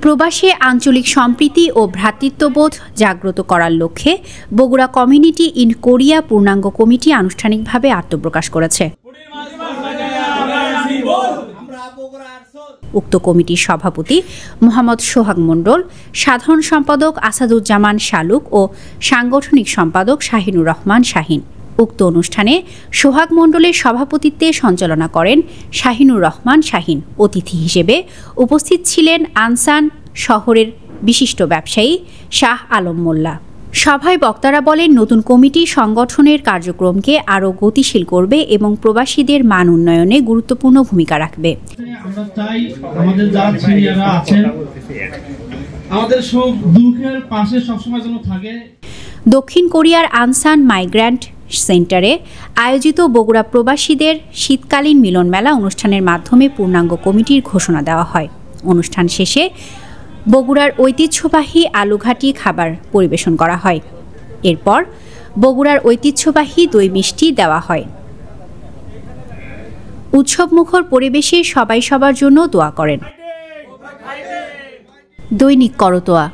প্রবাসী আঞ্চলিক সম্প্রীতি ও ভ্রাতৃত্ববোধ জাগ্রত করার লক্ষ্যে বগুড়া কমিউনিটি ইন কোরিয়া পূর্ণাঙ্গ কমিটি আনুষ্ঠানিকভাবে আত্মপ্রকাশ করেছে। উক্ত কমিটির সভাপতি মোহাম্মদ সোহাগ মণ্ডল, সাধারণ সম্পাদক আসাদুজ্জামান শালুক ও সাংগঠনিক সম্পাদক শাহিনুর রহমান শাহিন। উক্ত অনুষ্ঠানে সোহাগ মণ্ডলের সভাপতিত্বে সঞ্চালনা করেন শাহিনুর রহমান শাহিন। অতিথি হিসেবে উপস্থিত ছিলেন আনসান শহরের বিশিষ্ট ব্যবসায়ী শাহ আলম মোল্লা। সভায় বক্তারা বলেন, নতুন কমিটি সংগঠনের কার্যক্রমকে আরও গতিশীল করবে এবং প্রবাসীদের মান উন্নয়নে গুরুত্বপূর্ণ ভূমিকা রাখবে। আমরা চাই আমাদের যারা সিনিয়ররা আছেন আমাদের সব দুঃখের পাশে সবসময় যেন থাকে। দক্ষিণ কোরিয়ার আনসান মাইগ্রান্ট সেন্টারে আয়োজিত বগুড়া প্রবাসীদের শীতকালীন মিলন মেলা অনুষ্ঠানের মাধ্যমে পূর্ণাঙ্গ কমিটির ঘোষণা দেওয়া হয়। অনুষ্ঠান শেষে বগুড়ার ঐতিহ্যবাহী আলুঘাটি খাবার পরিবেশন করা হয়। এরপর বগুড়ার ঐতিহ্যবাহী দই মিষ্টি দেওয়া হয়। উৎসবমুখর পরিবেশে সবাই সবার জন্য দোয়া করেন। দৈনিক করতোয়া।